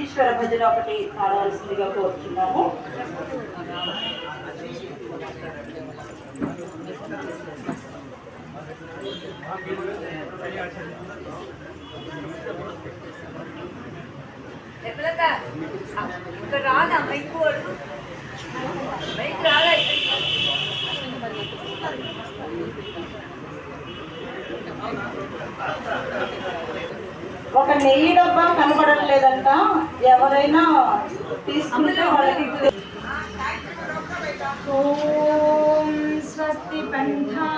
ఈశ్వర భజన ఒకటి పాడవలసిందిగా కోరుతున్నాము. ఇక్కడ రాదా మైక్ మైక్ రాదా? ఒక నెయ్యి డబ్బా కనబడట్లేదంట, ఎవరైనా తీసుకుంటే వాళ్ళకి. ఓం స్వస్తి పంథా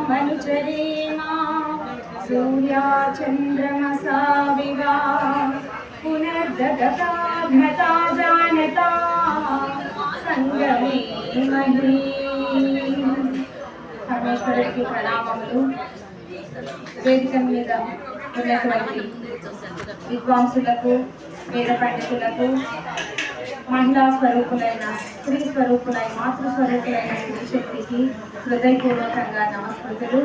మనుచరేమా సూర్యా చంద్రమసా వివా పునర్దగతాజ్ఞతా జానతా సంగమే మహీ. పరమేశ్వరుడికి ప్రణామములు. వేదిక మీద ఉన్నటువంటి విద్వాంసులకు, వేద పండితులకు, మహిళా స్వరూపులైన, స్త్రీ స్వరూపులైన, మాతృస్వరూపులైన శక్తికి హృదయపూర్వకంగా నమస్కృతులు.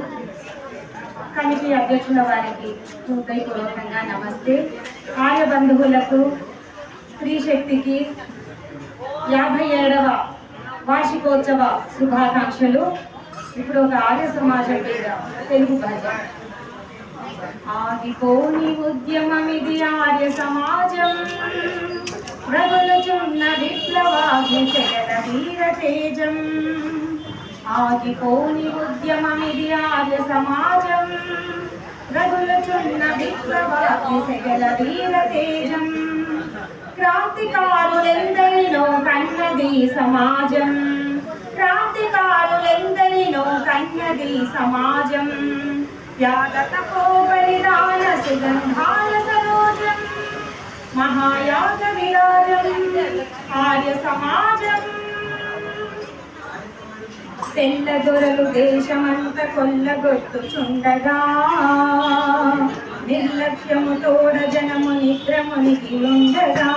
కమిటీ అధ్యక్షుల వారికి హృదయపూర్వకంగా నమస్తే. ఆర్య బంధువులకు, స్త్రీ శక్తికి 57వ వార్షికోత్సవ శుభాకాంక్షలు. ఇప్పుడు ఒక ఆర్య సమాజం మీద తెలుగు భజన. ఆగిపోని ఉద్యమమిది ఆర్య సమాజం, రగులుచున్న విప్లవాగ్ని సెగల వీర తేజం. ఆగిపోని ఉద్యమమిది ఆర్య సమాజం, రగులుచున్న విప్లవాగ్ని సెగల వీర తేజం. క్రాంతికారులెందరినో కన్నది సమాజం, క్రాంతికారులెందరినో కన్నది సమాజం. యాగతపో బలిదాన సుగంధాల సరోజం, మహాయాగ విరాజం ఆర్య సమాజం. తెల్ల దొరలు దేశమంత కొల్లగొట్టుచుండగా, నిర్లక్ష్యముతోడ జనము నిద్రమునికి ఉండగా,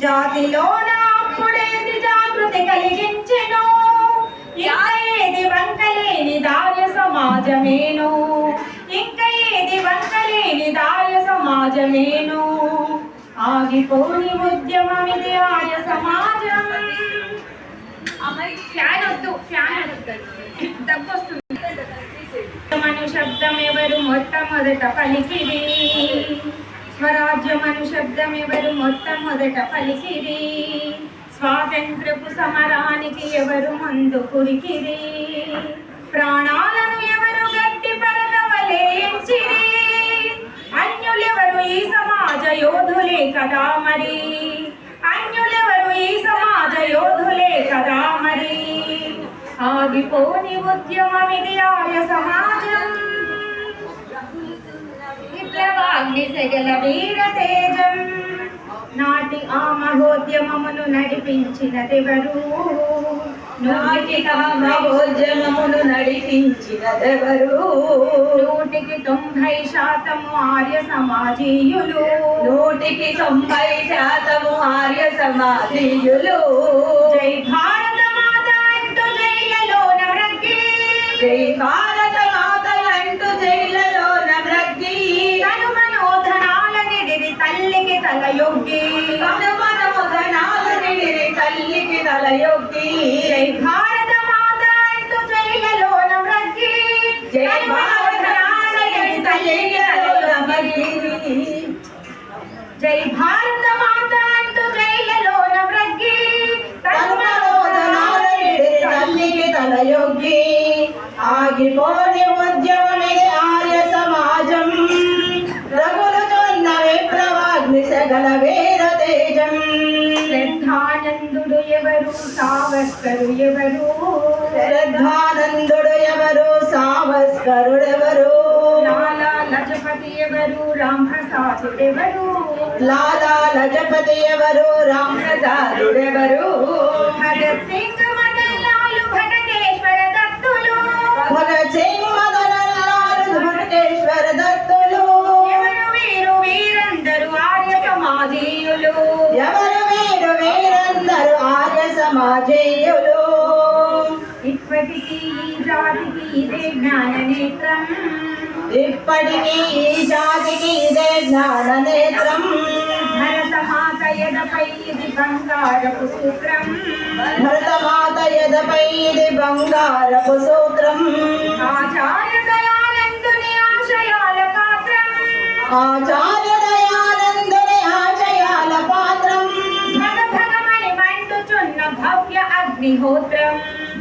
జాతిలోన అప్పుడేది జాగృతి కలిగించెను, ఇంకా ఏది వంకలేని దార్య సమాజమేను, ఇంకా ఏది వంకలేని దార్య సమాజమేను. ఆగిపోని ఉద్యమమిది ఆర్య సమాజం. ఫ్యాన్ వద్దు, ఫ్యాన్ దగ్గొస్తుంది. మను శబ్దం ఎవరు మొట్టమొదట పలికిరి, స్వరాజ్యమను శబ్దం ఎవరు మొట్టమొదట పలికిరి, స్వాతంత్రపు సమరానికి ఎవరు ముందు కురికిరి, ప్రాణాలను ఎవరు గట్టి పరకవలే ఎంచిరి, అన్యులెవరు ఈ సమాజ యోధులే కదా మరి, అన్యులెవరు ఈ సమాజ యోధులే కదా మరి. ఆగిపోని ఉద్యమమిది ఆర్య సమాజం, విప్లవాగ్ని సెగల వీర తేజం. నాటి ఆ మహోద్యమమును నడిపించినదెవరు, నాటి ఆ మహోద్యమమును నడిపించినదెవరు. 100% ఆర్య సమాజీయులు, 100% ఆర్య సమాజీయులు. జై భారత మాత అంటూ జైలలోన మ్రగ్గి, జై భారత మాత అంటూ జైలలోన మ్రగ్గి, తను మనోధనాలనిడిరి తల్లికి తలయొగ్గి, తను మనోధనాలనిడిరి తల్లికి తలయొగ్గి. జై భారత మాత అంటూ జైలలోన మ్రగ్గి, జై భారతనాలనిడిరి తల్లికి తలయొగ్గి. జై భారత మాత అంటూ జైలలోన మ్రగ్గి, తను మనోధనాలనిడిరి తల్లికి తలయొగ్గి. ఆగిపోని ఉద్యమమిది ఆర్య సమాజం, రగులుచున్న విప్లవాగ్ని సెగల వీర తేజం. శ్రద్ధానందుడు ఎవరు, సావర్కరు ఎవరు, శ్రద్ధానందుడు ఎవరు, సావర్కరుడెవరు, లాలా లజపతి ఎవరు, రామ్ ప్రసాదుడెవరు, లాలా లజపతి ఎవరు, రామ్ ప్రసాదుడెవరు. భగత్ సింగ్, మదన్ లాల్ భటకేశ్వర దత్తులు, భగత్ సింగ్, మదన్ లాల్ భటకేశ్వర దత్తులు. ఎవరు వీరు వీరందరూ ఆర్య సమాజీయులు, ఎవరు వీరు వీరందరూ ఆర్య సమాజీయులు. ఇప్పటికీ ఈ జాతికి ఇదే జ్ఞాన నేత్రం, ఇప్పటికీ ఈ జాతికి ఇదే జ్ఞాన నేత్రం. భరత యదపై ఇది బంగారపు సూత్రం భరతమాత యదపై ఇది బంగారపు సూత్రం ఆచార్య దయానందుని ఆశయాల పాత్రం ఆచార్య దయానందుని ఆశయాల పాత్రం భగ భగమని మండుచున్న భవ్య అగ్నిహోత్రం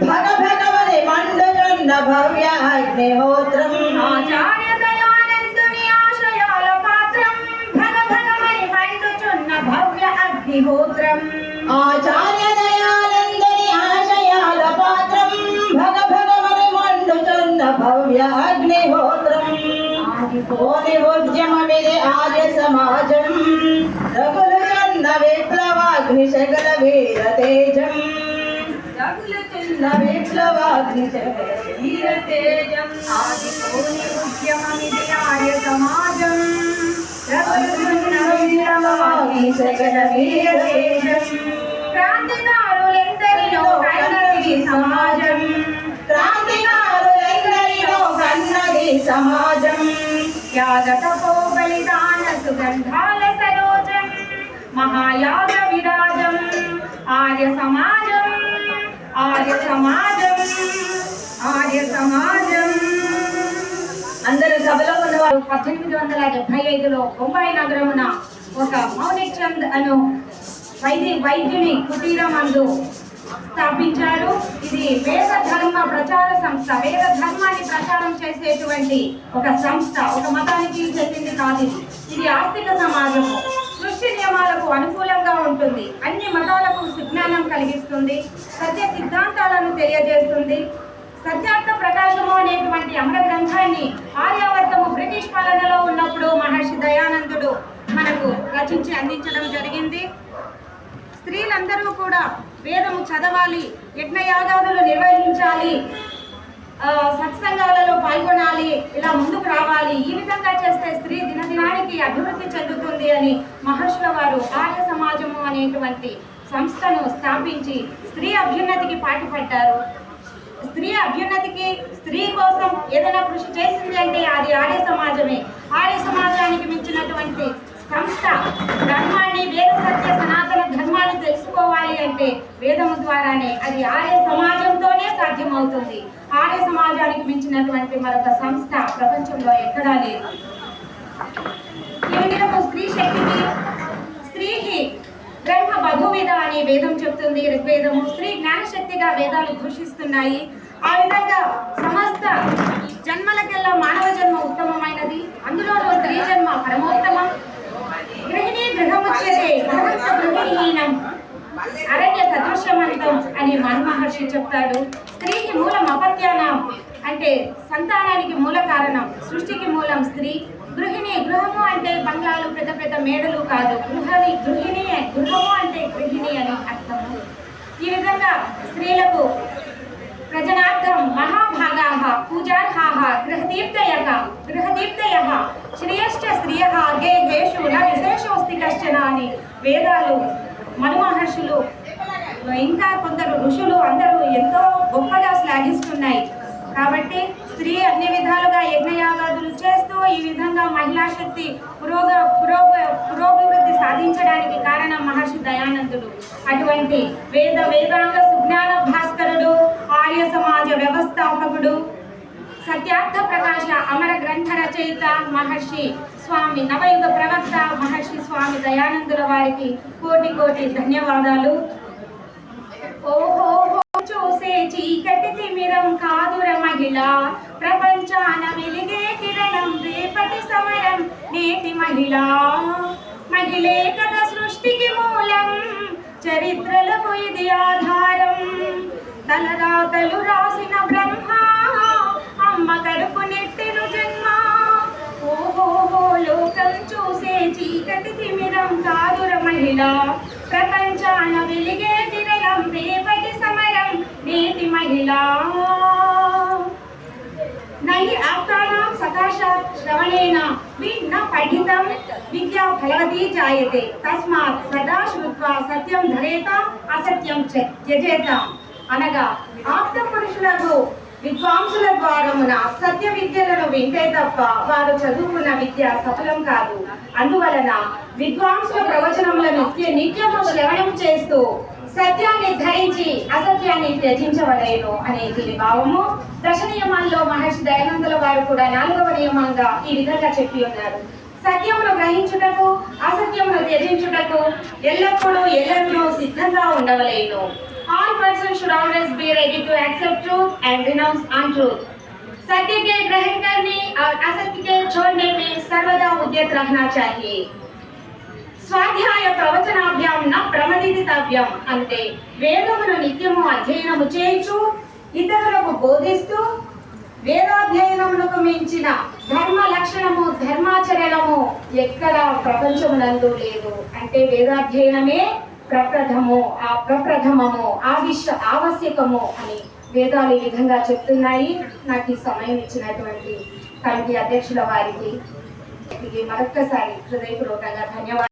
భగ భగవని మండుచున్న భవ్య అగ్నిహోత్రం ఆచార్య దయానందుని ఆశయాల పాత్రం భగ భగమని మండుచున్న భవ్య అగ్నిహోత్రం ఆచార్య దయానందుని ఆశయాల పాత్రం భగ భగవని మండుచున్న భవ్య అగ్నిహోత్రం కోని ఉద్యమమిది ఆర్య సమాజం రగులుచున్న విప్లవాగ్ని శకల వీర తేజం రగులుచున్న విప్లవాగ్ని శకల వీర తేజం ఆది కోని ఉద్యమమిది ఆర్య సమాజం రగులుచున్న విప్లవాగ్ని శకల వీర తేజం క్రాంతికారులెందరిలో కన్నది సమాజం క్రాంతికారులెందరిలో కన్నది సమాజం త్యాగతపో బలిదాన సుగంధాల సరోజం మహాయాగ విరాజం ఆర్య సమాజం ఆర్య సమాజం ఆర్య సమాజం. అందరూ సభలో ఉన్నవారు 1875లో బొంబాయి నగరమున ఒక మౌనిక్ చంద్ అను వైద్యుని కుటీరం అందు స్థాపించారు. ఇది వేద ధర్మ ప్రచార సంస్థ. వేద ధర్మాన్ని ప్రచారం చేసేటువంటి ఒక సంస్థ, ఒక మతానికి చెందింది కాదు. ఇది ఆస్తిక సమాజము. సృష్టి నియమాలకు అనుకూలంగా ఉంటుంది. అన్ని మతాలకు సుజ్ఞానం కలిగిస్తుంది. సత్య సిద్ధాంతాలను తెలియజేస్తుంది. సత్యార్థ ప్రకాశము అనేటువంటి అమర గ్రంథాన్ని ఆర్యావర్తము బ్రిటిష్ పాలనలో ఉన్నప్పుడు మహర్షి దయానందుడు మనకు రచించి అందించడం జరిగింది. స్త్రీలందరూ కూడా వేదము చదవాలి, యజ్ఞయాగాదులు నిర్వహించాలి, సత్సంగాలలో పాల్గొనాలి, ఇలా ముందుకు రావాలి. ఈ విధంగా చేస్తే స్త్రీ దినదినానికి అభివృద్ధి చెందుతుంది అని మహర్షుల వారు ఆర్య సమాజము అనేటువంటి సంస్థను స్థాపించి స్త్రీ అభ్యున్నతికి పాటుపడ్డారు. స్త్రీ అభ్యున్నతికి, స్త్రీ కోసం ఏదైనా కృషి చేసింది అంటే అది ఆర్య సమాజమే. ఆర్య సమాజానికి మించినటువంటి సంస్థ ధర్మాన్ని, వేద సత్య సనాతన ధర్మాన్ని తెలుసుకోవాలి అంటే వేదము ద్వారానే. అది ఆర్య సమాజంతోనే సాధ్యమవుతుంది. ఆర్య సమాజానికి మించినటువంటి మరొక సంస్థ ప్రపంచంలో ఎక్కడా లేదు. ఈ విధంగా స్త్రీ శక్తికి, స్త్రీకి బ్రహ్మ బహువిధ అని వేదం చెప్తుంది ఋగ్వేదము. స్త్రీ జ్ఞానశక్తిగా వేదాలు ఘోషిస్తున్నాయి. ఆ విధంగా సమస్త జన్మలకెల్లా మానవ జన్మ ఉత్తమమైనది, అందులోనూ స్త్రీ జన్మ పరమోత్తమం. గృహిణి గృహముచ్యతే గృహంత గృహిణీనం అరణ్య సదృశ్యమంతం అని మన్మహర్షి చెప్తాడు. స్త్రీకి మూలం అపత్యానం అంటే సంతానానికి మూల కారణం, సృష్టికి మూలం స్త్రీ. గృహిణి, గృహము అంటే బంగ్లాలు, పెద్ద పెద్ద మేడలు కాదు. గృహిణి, గృహము అంటే గృహిణి అని అర్థము. ఈ విధంగా స్త్రీలకు ప్రజనార్థం మహాభాగాః పూజార్హాః గృహదీప్తయః శ్రేయశ్చ శ్రియః గేహేషు న విశేషోస్తి కశ్చన అని వేదాలు, మనుమహర్షులు, ఇంకా కొందరు ఋషులు అందరూ ఎంతో గొప్పగా శ్లాఘిస్తున్నాయి. కాబట్టి స్త్రీ అన్ని విధాలుగా యజ్ఞయాగాదులు చేస్తూ ఈ విధంగా మహిళా శక్తి పురోభివృద్ధి సాధించడానికి కారణం మహర్షి దయానందుడు. అటువంటి వేదాంగ సుజ్ఞాన భాస్కరుడు, ఆర్య సమాజ వ్యవస్థాపకుడు, సత్యార్థ ప్రకాశ అమర గ్రంథ రచయిత మహర్షి స్వామి నవయుగ ప్రవక్త మహర్షి స్వామి దయానందుల వారికి కోటి కోటి ధన్యవాదాలు. ఓహో చూసే చీకటి తిమిరం కాదుర మహిళ, ప్రపంచాన వెలిగే కిరణం రేపటి సమరం నేటి మహిళ. మహిళే కదా సృష్టికి మూలం, చరిత్రలకు ఇది ఆధారం. తలరాతలు రాసిన బ్రహ్మ, అమ్మ కడుపు నెట్టెను జన్మ. ఓహోహో లోకం చూసే చీకటి తిమిరం కాదుర మహిళ, ప్రపంచాన వెలిగే కిరణం రేపటి సమరం నేటి మహిళ. నహి ఆప్తానాం సకాశాత్ శ్రవణేన విన్న పఠితం విద్యా ఫలవతి జాయతే. తస్మాత్ సదా శ్రుత్వా సత్యం ధరేత అసత్యం త్యజేత. అనగా ఆప్త పురుషులకు విద్వాంసుల ద్వారమున సత్య విద్యలను వింటే తప్ప వారు చదువుకున్న విద్య సఫలం కాదు. అందువలన విద్వాంసుల ప్రవచనములను నిత్యము శ్రవణం చేస్తూ సత్యాన్ని ధరించి అసత్యాన్ని త్యజించవలేను అనే దీని భావము. దశ నియమాల్లో మహర్షి దయానందుల వారు కూడా 4వ నియమంగా ఈ విధంగా చెప్పి ఉన్నారు. సత్యమును గ్రహించుటకు అసత్యమును త్యజించుటకు ఎల్లప్పుడూ సిద్ధంగా ఉండవలేను. All persons should always be ready to accept truth and renounce untruth. सत्य के ग्रहण करने और असत्य के छोड़ने में सर्वदा उद्यत रहना चाहिए. స్వాధ్యాయ ప్రవచనాభ్యాం న ప్రమదితవ్యం అంటే వేదమును నిత్యము అధ్యయనము చేయించు ఇతరులకు బోధిస్తూ వేదాధ్యయనమునకు మించిన ధర్మ లక్షణము ధర్మాచరణము ఎక్కడ ప్రపంచమునందు లేదు. అంటే వేదాధ్యయనమే ప్రప్రథమము ఆవశ్యకము అని వేదాలు ఈ విధంగా చెప్తున్నాయి. నాకు ఈ సమయం ఇచ్చినటువంటి కమిటీ అధ్యక్షుల వారికి మరొక్కసారి హృదయపూర్వకంగా ధన్యవాదాలు.